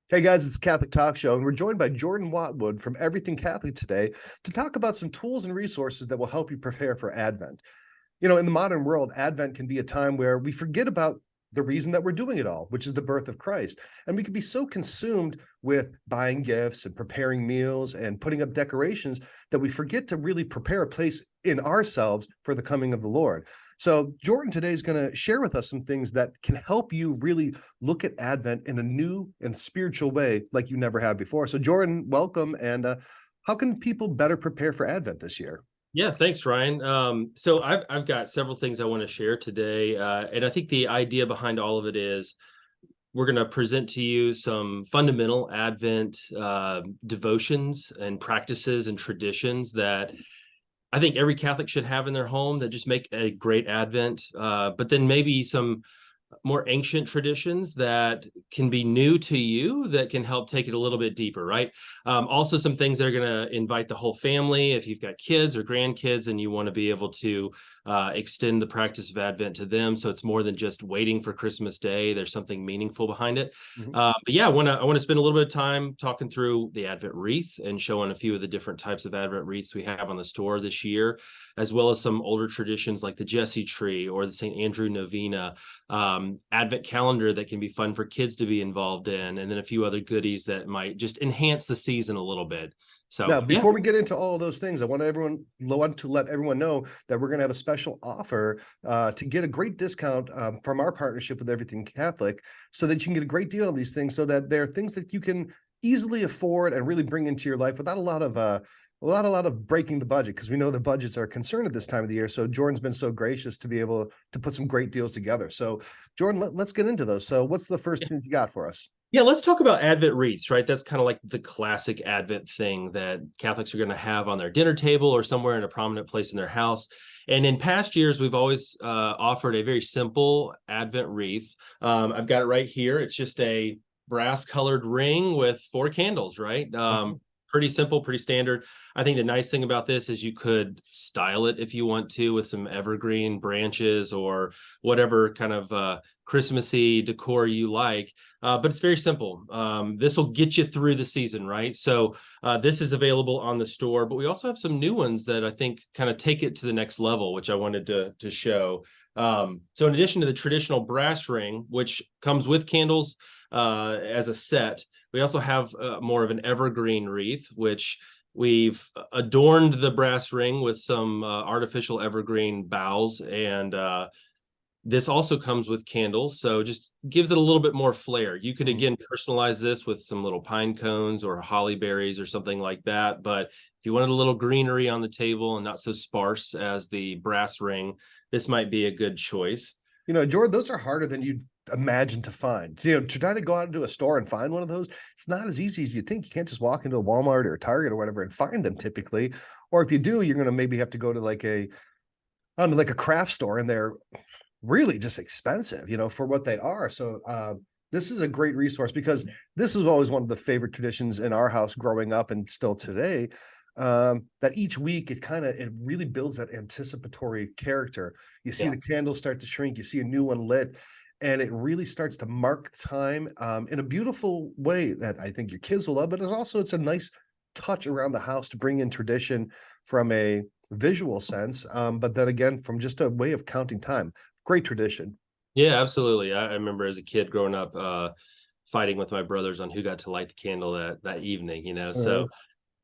Hey guys, it's Catholic Talk Show, and we're joined by Jordan Watwood from Everything Catholic today to talk about some tools and resources that will help you prepare for Advent. In the modern world, Advent can be a time where we forget about the reason that we're doing it all, which is the birth of Christ. And we can be so consumed with buying gifts and preparing meals and putting up decorations that we forget to really prepare a place in ourselves for the coming of the Lord. So Jordan today is going to share with us some things that can help you really look at Advent in a new and spiritual way like you never have before. So Jordan, welcome. And how can people better prepare for Advent this year? Yeah, thanks, Ryan. So I've got several things I want to share today, and I think the idea behind all of it is we're going to present to you some fundamental Advent devotions and practices and traditions that I think every Catholic should have in their home that just make a great Advent. But then maybe some more ancient traditions that can be new to you that can help take it a little bit deeper, right? Also, some things that are going to invite the whole family. If you've got kids or grandkids and you want to be able to extend the practice of Advent to them, so it's more than just waiting for Christmas Day. There's something meaningful behind it. Mhm. But yeah, I want to spend a little bit of time talking through the Advent wreath and showing a few of the different types of Advent wreaths we have on the store this year, as well as some older traditions like the Jesse tree or the St. Andrew Novena, Advent calendar that can be fun for kids to be involved in, and then a few other goodies that might just enhance the season a little bit. Now, So yeah. before we get into all of those things, I want to let everyone know that we're going to have a special offer to get a great discount from our partnership with Everything Catholic, so that you can get a great deal on these things, so that they're things that you can easily afford and really bring into your life without a lot of breaking the budget, because we know the budgets are a concern at this time of the year. So Jordan's been so gracious to be able to put some great deals together. So Jordan, let's get into those. So what's the first thing you got for us? Yeah, let's talk about Advent wreaths, right? That's kind of like the classic Advent thing that Catholics are going to have on their dinner table or somewhere in a prominent place in their house. And in past years, we've always offered a very simple Advent wreath. I've got it right here. It's just a brass colored ring with 4 candles, right? Mhm. Pretty simple, pretty standard. I think the nice thing about this is you could style it if you want to with some evergreen branches or whatever kind of Christmassy decor you like. But it's very simple. This will get you through the season, right? So this is available on the store, but we also have some new ones that I think kind of take it to the next level, which I wanted to show. So in addition to the traditional brass ring, which comes with candles as a set, we also have more of an evergreen wreath, which we've adorned the brass ring with some artificial evergreen boughs, and this also comes with candles, so just gives it a little bit more flair. You could, Mhm. again, personalize this with some little pine cones or holly berries or something like that. But if you wanted a little greenery on the table and not so sparse as the brass ring, this might be a good choice. Jordan, those are harder than you'd imagine to find. To try to go out into a store and find one of those, it's not as easy as you think. You can't just walk into a Walmart or a Target or whatever and find them typically. Or if you do, you're going to maybe have to go to like a craft store, and they're really just expensive, for what they are. So this is a great resource, because this is always one of the favorite traditions in our house growing up and still today. That each week it really builds that anticipatory character. You see Yeah. the candles start to shrink, you see a new one lit, and it really starts to mark time in a beautiful way that I think your kids will love. But it's a nice touch around the house to bring in tradition from a visual sense, but then again from just a way of counting time. Great tradition. Yeah, absolutely. I remember as a kid growing up, fighting with my brothers on who got to light the candle that evening, Uh, So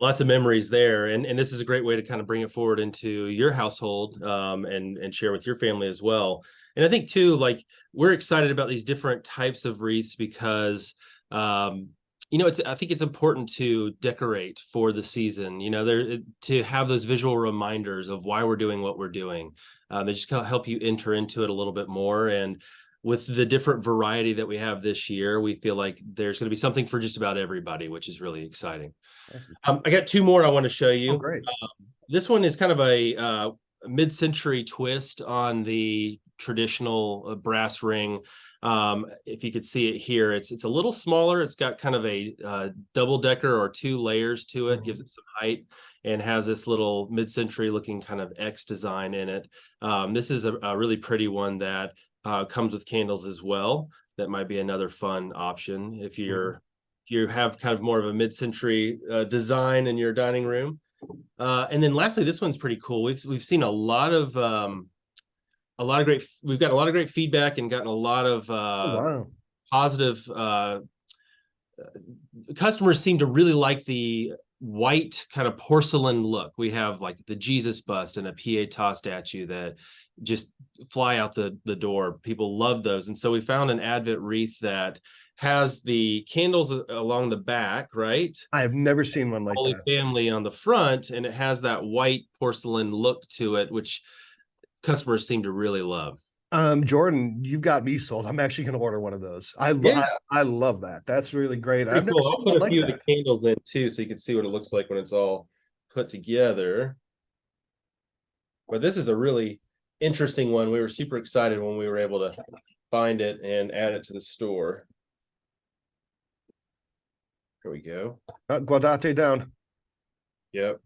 lots of memories there. And this is a great way to kind of bring it forward into your household, and share with your family as well. And I think too, like, we're excited about these different types of wreaths because I think it's important to decorate for the season, there to have those visual reminders of why we're doing what we're doing. They just kind of help you enter into it a little bit more. And with the different variety that we have this year, we feel like there's going to be something for just about everybody, which is really exciting. awesome. I got two more I want to show Oh, you. great. This one is kind of a mid-century twist on the traditional brass ring. If you could see it here, it's a little smaller. It's got kind of a double decker or 2 layers to it, gives Mhm. it some height, and has this little mid-century looking kind of X design in it. This is a really pretty one that comes with candles as well. That might be another fun option if Mhm. you're you have kind of more of a mid-century design in your dining room. And then lastly, this one's pretty cool. We've seen we've got a lot of great feedback and gotten a lot of Oh, wow. positive customers seem to really like the white kind of porcelain look. We have like the Jesus bust and a Pietà statue that just fly out the door. People love those. And so we found an Advent wreath that has the candles along the back, right? I have never seen one like Holy that. Family on the front, and it has that white porcelain look to it, which customers seem to really love. Jordan, you've got me sold. I'm actually going to order one of those. Yeah, I love that. That's really great. I've pretty never cool. seen I'll one put a like few of the that. candles in too, so you can see what it looks like when it's all put together. But this is a really interesting one. We were super excited when we were able to find it and add it to the store. Here we go. Guardate down. Yep.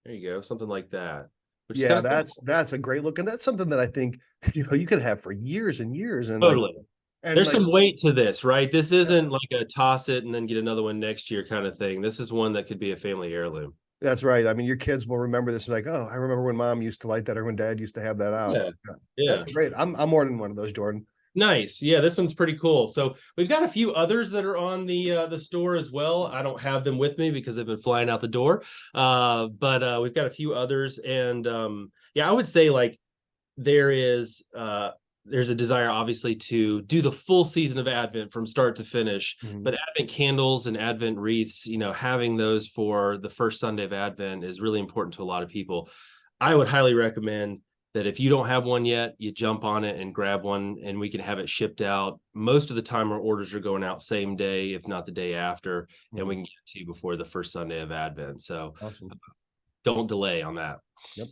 There you go. Something like that. Which is Yeah, kind of cool. that's a great look, and that's something that I think you could have for years and years, and Totally. There's like some weight to this, right? This yeah, isn't like a toss it and then get another one next year kind of thing. This is one that could be a family heirloom. that's right. I mean, your kids will remember this, like, oh, I remember when mom used to light that, or when dad used to have that out. Yeah. Yeah. That's great. I'm ordering one of those, Jordan. Nice. Yeah, this one's pretty cool. So we've got a few others that are on the store as well. I don't have them with me because they've been flying out the door. But we've got a few others, and yeah, I would say like there's a desire obviously to do the full season of Advent from start to finish. Mhm. But Advent candles and Advent wreaths, having those for the first Sunday of Advent is really important to a lot of people. I would highly recommend that if you don't have one yet, you jump on it and grab one, and we can have it shipped out. Most of the time our orders are going out same day, if not the day after, and we can get it to you before the first Sunday of Advent. So Awesome. don't delay on that. Yep.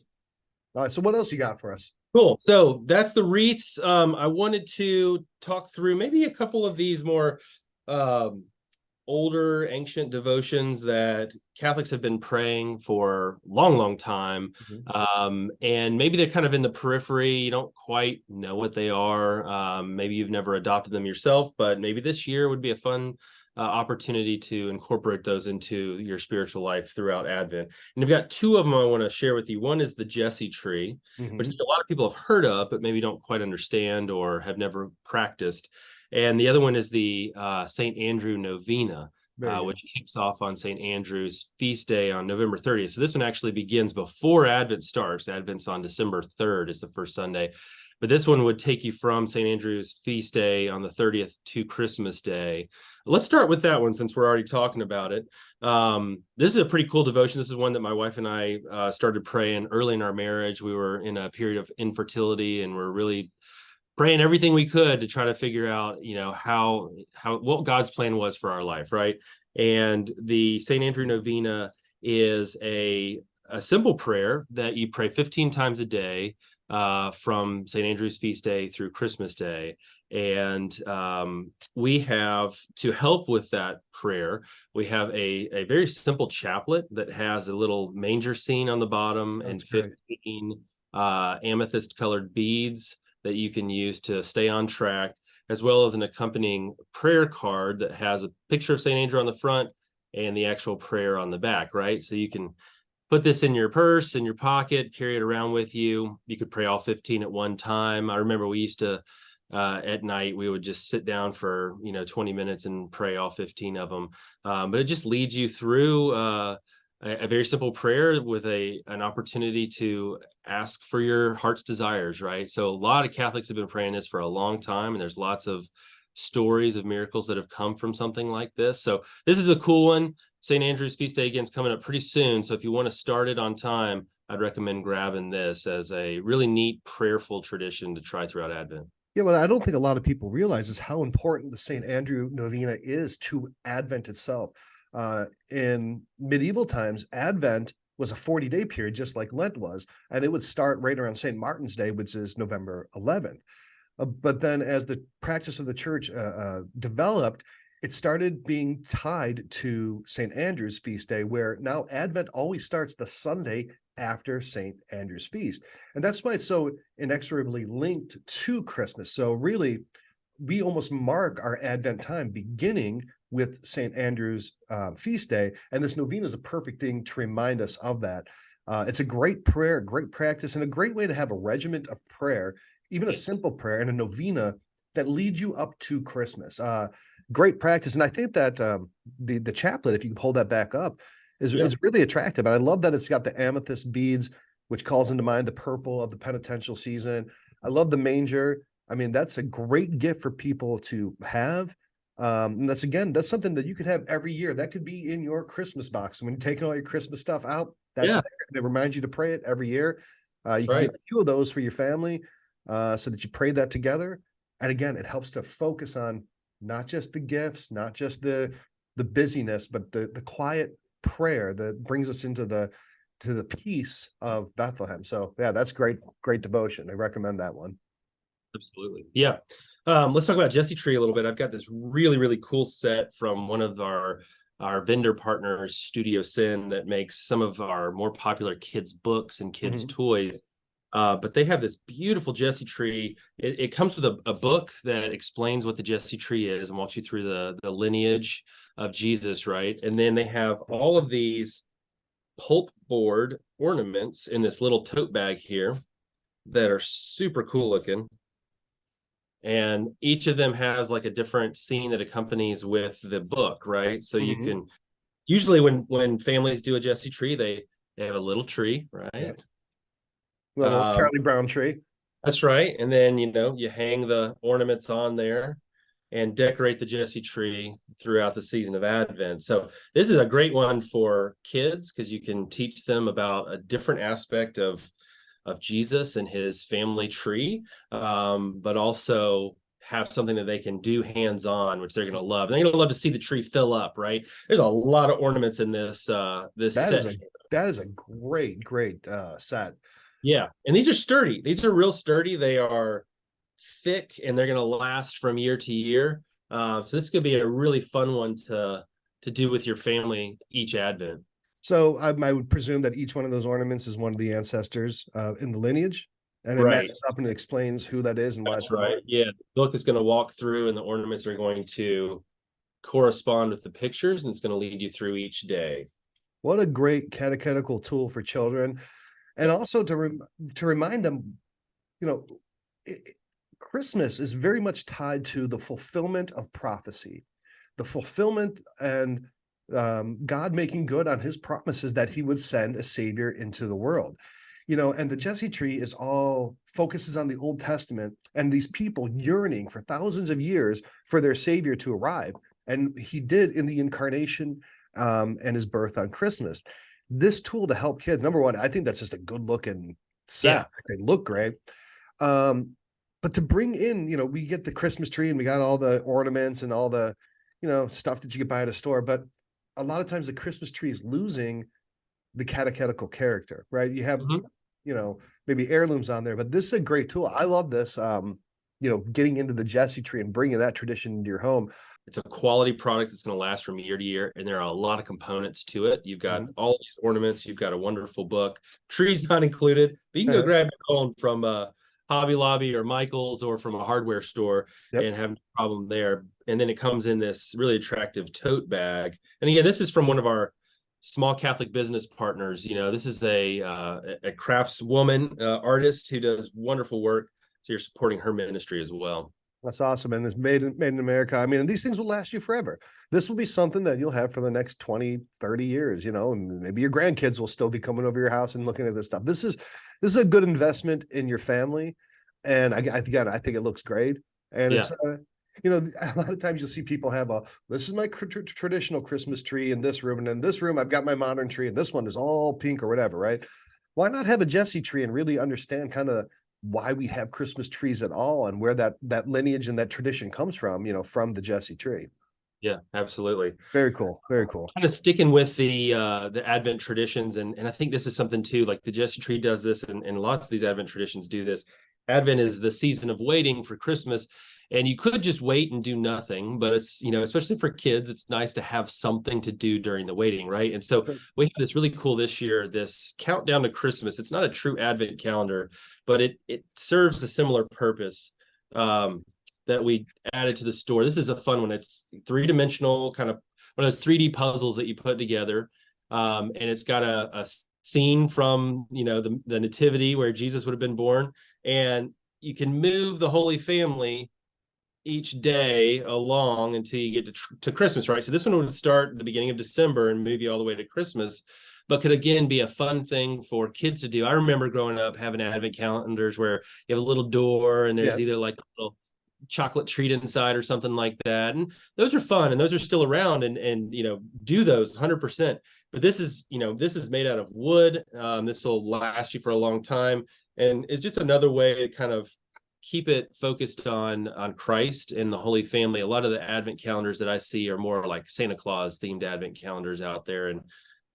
All right. So what else you got for us? Cool. So that's the wreaths. I wanted to talk through maybe a couple of these more older ancient devotions that Catholics have been praying for a long, long time. And maybe they're kind of in the periphery. You don't quite know what they are. Maybe you've never adopted them yourself, but maybe this year would be a fun opportunity to incorporate those into your spiritual life throughout Advent. And I've got two of them I want to share with you. One is the Jesse tree, which a lot of people have heard of, but maybe don't quite understand or have never practiced. And the other one is the St. Andrew Novena, which kicks off on St. Andrew's feast day on November 30th. So this one actually begins before Advent starts. Advent's on December 3rd is the first Sunday. But this one would take you from St. Andrew's feast day on the 30th to Christmas Day. Let's start with that one since we're already talking about it. This is a pretty cool devotion. This is one that my wife and I started praying early in our marriage. We were in a period of infertility, and we're really praying everything we could to try to figure out, how what God's plan was for our life, right? And the St. Andrew Novena is a simple prayer that you pray 15 times a day from St. Andrew's feast day through Christmas Day. And we have, to help with that prayer, we have a very simple chaplet that has a little manger scene on the bottom. That's and 15 amethyst colored beads that you can use to stay on track, as well as an accompanying prayer card that has a picture of St. Andrew on the front and the actual prayer on the back, right? So you can put this in your purse, in your pocket, carry it around with you. You could pray all 15 at one time. I remember we used to, at night, we would just sit down for, 20 minutes and pray all 15 of them. But it just leads you through a very simple prayer with an opportunity to ask for your heart's desires, right? So a lot of Catholics have been praying this for a long time, and there's lots of stories of miracles that have come from something like this. So this is a cool one. St. Andrew's feast day again is coming up pretty soon. So if you want to start it on time, I'd recommend grabbing this as a really neat prayerful tradition to try throughout Advent. Yeah, what I don't think a lot of people realize is how important the St. Andrew Novena is to Advent itself. In medieval times, Advent was a 40-day period, just like Lent was, and it would start right around St. Martin's Day, which is November 11th. But then as the practice of the church developed, it started being tied to St. Andrew's feast day, where now Advent always starts the Sunday after St. Andrew's feast. And that's why it's so inexorably linked to Christmas. So really, we almost mark our Advent time beginning with St. Andrew's feast day. And this novena is a perfect thing to remind us of that. It's a great prayer, great practice, and a great way to have a regiment of prayer, even a simple prayer and a novena that leads you up to Christmas. Great practice. And I think that the chaplet, if you can hold that back up, is really attractive. And I love that it's got the amethyst beads, which calls into mind the purple of the penitential season. I love the manger. I mean, that's a great gift for people to have. And that's something that you could have every year. That could be in your Christmas box. When you're taking all your Christmas stuff out, that's there. And it reminds you to pray it every year. You can get a few of those for your family so that you pray that together. And again, it helps to focus on not just the gifts, not just the busyness, but the quiet prayer that brings us into the peace of Bethlehem. So yeah, that's great devotion. I recommend that one. Absolutely. Yeah. Let's talk about Jesse Tree a little bit. I've got this really, really cool set from one of our vendor partners, Studio Sin, that makes some of our more popular kids' books and kids' toys. But they have this beautiful Jesse Tree. It comes with a book that explains what the Jesse Tree is and walks you through the lineage of Jesus, right? And then they have all of these pulp board ornaments in this little tote bag here that are super cool looking. And each of them has like a different scene that accompanies with the book, right? So you can usually when families do a Jesse Tree, they have a little tree, right? Yep. Little Charlie Brown tree. That's right. And then you hang the ornaments on there and decorate the Jesse Tree throughout the season of Advent. So this is a great one for kids because you can teach them about a different aspect of Jesus and his family tree, but also have something that they can do hands-on, which they're going to love. They're going to love to see the tree fill up, right? There's a lot of ornaments in this set. That is a great set. Yeah, and these are sturdy. These are real sturdy. They are thick, and they're going to last from year to year. So this could be a really fun one to do with your family each Advent. So I would presume that each one of those ornaments is one of the ancestors in the lineage, and it matches up and it explains who that is and why. That's right. Yeah, the book is going to walk through, and the ornaments are going to correspond with the pictures, and it's going to lead you through each day. What a great catechetical tool for children, and also to remind them, Christmas is very much tied to the fulfillment of prophecy, the fulfillment and God making good on his promises that he would send a savior into the world. And the Jesse Tree focuses on the Old Testament and these people yearning for thousands of years for their savior to arrive. And he did in the incarnation and his birth on Christmas. This tool to help kids, number one, I think that's just a good looking set. Yeah. They look great. But to bring in, we get the Christmas tree and we got all the ornaments and all the, stuff that you could buy at a store. But a lot of times the Christmas tree is losing the catechetical character, right? You have, maybe heirlooms on there, but this is a great tool. I love this, getting into the Jesse Tree and bringing that tradition into your home. It's a quality product that's going to last from year to year, and there are a lot of components to it. You've got all these ornaments. You've got a wonderful book. Tree's not included, but you can go grab it home from Hobby Lobby or Michael's or from a hardware store and have no problem there. And then it comes in this really attractive tote bag. And again, this is from one of our small Catholic business partners. This is a craftswoman, artist who does wonderful work. So you're supporting her ministry as well. That's awesome. And it's made in America. I mean, and these things will last you forever. This will be something that you'll have for the next 20, 30 years, and maybe your grandkids will still be coming over your house and looking at this stuff. This is a good investment in your family. And I think it looks great. And it's, a lot of times you'll see people have this is my traditional Christmas tree in this room. And in this room, I've got my modern tree and this one is all pink or whatever, right? Why not have a Jesse tree and really understand kind of why we have Christmas trees at all and where that lineage and that tradition comes from, from the Jesse tree. Yeah, absolutely. Very cool. Very cool. Kind of sticking with the Advent traditions. And I think this is something too, like the Jesse Tree does this and lots of these Advent traditions do this. Advent is the season of waiting for Christmas. And you could just wait and do nothing, but it's, especially for kids, it's nice to have something to do during the waiting, right? And so we have this really cool this year, this countdown to Christmas. It's not a true Advent calendar, but it serves a similar purpose. that we added to the store. This is a fun one. It's three-dimensional, kind of one of those 3D puzzles that you put together. And it's got a scene from, the nativity where Jesus would have been born. And you can move the Holy Family each day along until you get to Christmas, right? So this one would start at the beginning of December and move you all the way to Christmas, but could again be a fun thing for kids to do. I remember growing up having Advent calendars where you have a little door and there's either like a little chocolate treat inside or something like that. And those are fun, and those are still around, and do those 100%. But this is made out of wood. This will last you for a long time, and it's just another way to kind of keep it focused on Christ and the Holy Family. A lot of the Advent calendars that I see are more like Santa Claus themed Advent calendars out there. And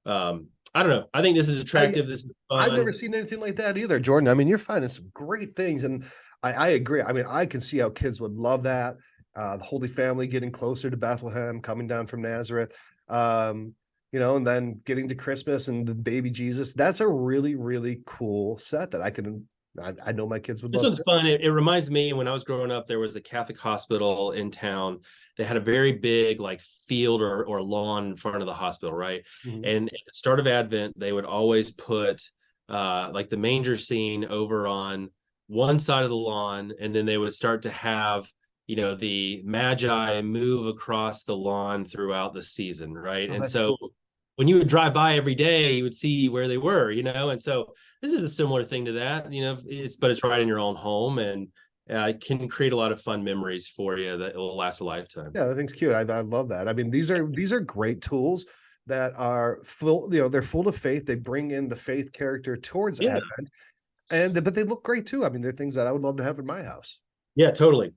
I don't know. I think this is attractive. This is fun. I've never seen anything like that either, Jordan. I mean, you're finding some great things, and I agree. I mean, I can see how kids would love that. The Holy Family getting closer to Bethlehem, coming down from Nazareth, and then getting to Christmas and the baby Jesus. That's a really, really cool set that I know my kids would love. This one's fun. It reminds me, when I was growing up, there was a Catholic hospital in town. They had a very big like field or lawn in front of the hospital, right? Mm-hmm. And at the start of Advent, they would always put like the manger scene over on one side of the lawn, and then they would start to have the Magi move across the lawn throughout the season, right? And so cool. When you would drive by every day, you would see where they were, and so this is a similar thing to that, but it's right in your own home, and it can create a lot of fun memories for you that will last a lifetime. Yeah, I think it's cute. I love that. I mean, these are great tools that are full, they're full of faith. They bring in the faith character towards Advent, but they look great too. I mean, they're things that I would love to have in my house. Yeah, totally.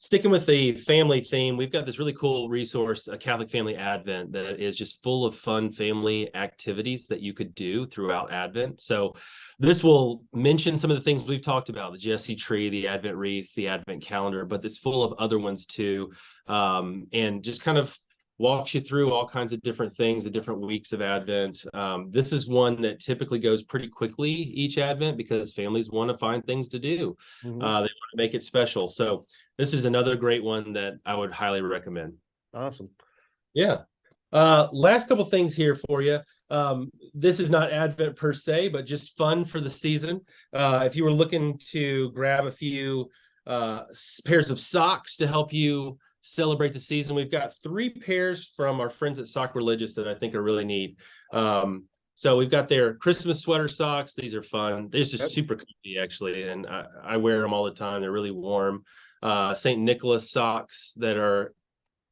Sticking with the family theme, we've got this really cool resource, a Catholic Family Advent, that is just full of fun family activities that you could do throughout Advent. So this will mention some of the things we've talked about, the Jesse tree, the Advent wreath, the Advent calendar, but it's full of other ones too. And just kind of walks you through all kinds of different things, the different weeks of Advent. This is one that typically goes pretty quickly each Advent because families want to find things to do. Mm-hmm. They want to make it special. So this is another great one that I would highly recommend. Awesome. Yeah. Last couple things here for you. This is not Advent per se, but just fun for the season. If you were looking to grab a few pairs of socks to help you celebrate the season, we've got 3 pairs from our friends at Sock Religious that I think are really neat. So we've got their Christmas sweater socks. These are fun. They're just super comfy, actually, and I wear them all the time. They're really warm. St. Nicholas socks that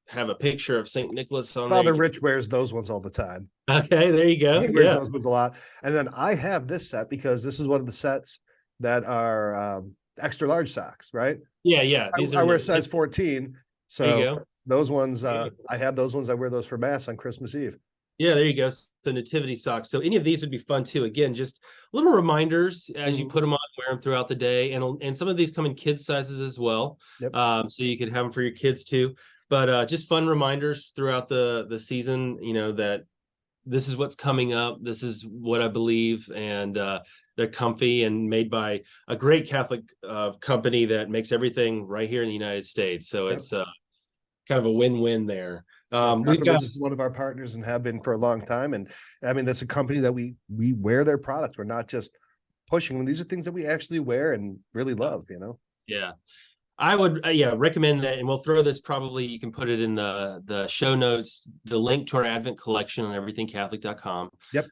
have a picture of St. Nicholas on Father Rich wears those ones all the time. Okay, there you go. He wears those ones a lot. And then I have this set because this is one of the sets that are extra large socks, right? Yeah. I wear size 14. So those ones, I have those ones. I wear those for Mass on Christmas Eve. Yeah, there you go. So nativity socks. So any of these would be fun too. Again, just little reminders as you put them on, wear them throughout the day. And some of these come in kids sizes as well. Yep. So you could have them for your kids too. But just fun reminders throughout the season, that this is what's coming up. This is what I believe. And they're comfy and made by a great Catholic company that makes everything right here in the United States. So it's kind of a win-win there. We've got one of our partners and have been for a long time. And I mean, that's a company that we wear their products. We're not just pushing them. These are things that we actually wear and really love, Yeah. I would recommend that, and we'll throw this, probably you can put it in the show notes, the link to our Advent collection on everythingcatholic.com. Yep.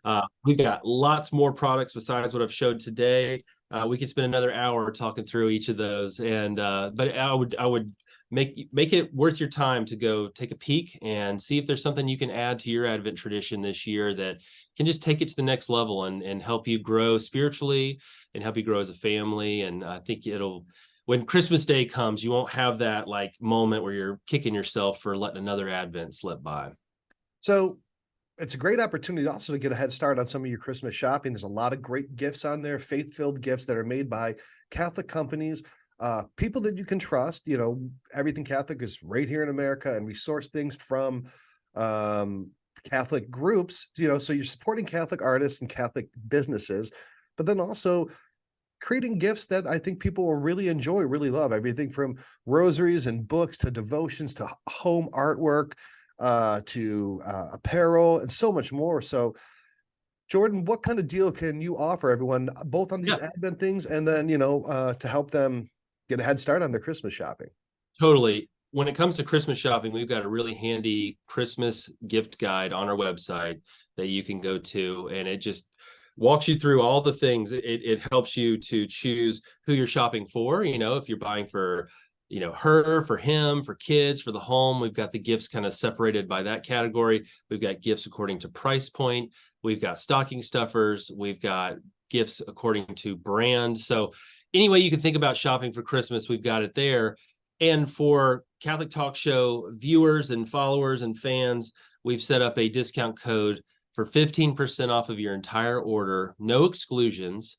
We've got lots more products besides what I've showed today. We could spend another hour talking through each of those, and but I would make it worth your time to go take a peek and see if there's something you can add to your Advent tradition this year that can just take it to the next level and help you grow spiritually and help you grow as a family. And I think when Christmas Day comes, you won't have that like moment where you're kicking yourself for letting another Advent slip by. So it's a great opportunity also to get a head start on some of your Christmas shopping. There's a lot of great gifts on there, faith-filled gifts that are made by Catholic companies, people that you can trust. Everything Catholic is right here in America, and we source things from Catholic groups, so you're supporting Catholic artists and Catholic businesses, but then also creating gifts that I think people will really enjoy, really love. Everything from rosaries and books to devotions to home artwork, to apparel and so much more. So, Jordan, what kind of deal can you offer everyone, both on these Yeah, Advent things and then, to help them get a head start on their Christmas shopping? totally. When it comes to Christmas shopping, we've got a really handy Christmas gift guide on our website that you can go to, and it just walks you through all the things. It helps you to choose who you're shopping for. If you're buying for, her, for him, for kids, for the home, we've got the gifts kind of separated by that category. We've got gifts according to price point. We've got stocking stuffers. We've got gifts according to brand. So any way you can think about shopping for Christmas, we've got it there. And for Catholic Talk Show viewers and followers and fans, we've set up a discount code for 15% off of your entire order, no exclusions,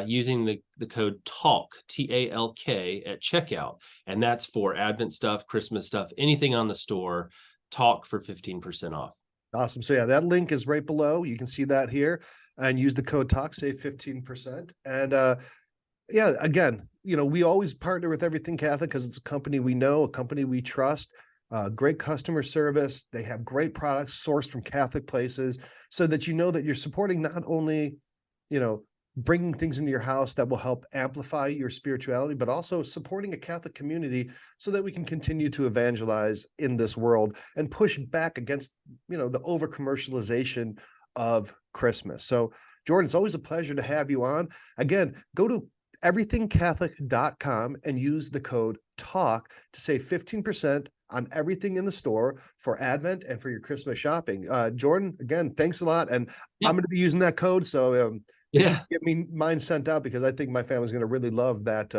using the code TALK, TALK, at checkout. And that's for Advent stuff, Christmas stuff, anything on the store, TALK for 15% off. Awesome. So yeah, that link is right below. You can see that here and use the code TALK, save 15%. And yeah, again, we always partner with Everything Catholic because it's a company we know, a company we trust, great customer service. They have great products sourced from Catholic places so that you know that you're supporting not only, bringing things into your house that will help amplify your spirituality, but also supporting a Catholic community so that we can continue to evangelize in this world and push back against, the over commercialization of Christmas. So, Jordan, it's always a pleasure to have you on. Again, go to everythingcatholic.com and use the code TALK to save 15% on everything in the store for Advent and for your Christmas shopping. Jordan, again, thanks a lot. And Yeah. I'm going to be using that code. So make sure Yeah. you get me mine sent out because I think my family's going to really love that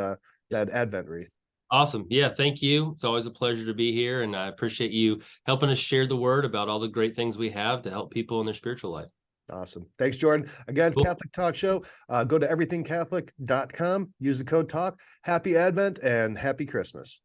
Advent wreath. Awesome. Yeah. Thank you. It's always a pleasure to be here. And I appreciate you helping us share the word about all the great things we have to help people in their spiritual life. Awesome. Thanks, Jordan. Again, Cool. Catholic Talk Show. Go to everythingcatholic.com, use the code TALK. Happy Advent and happy Christmas.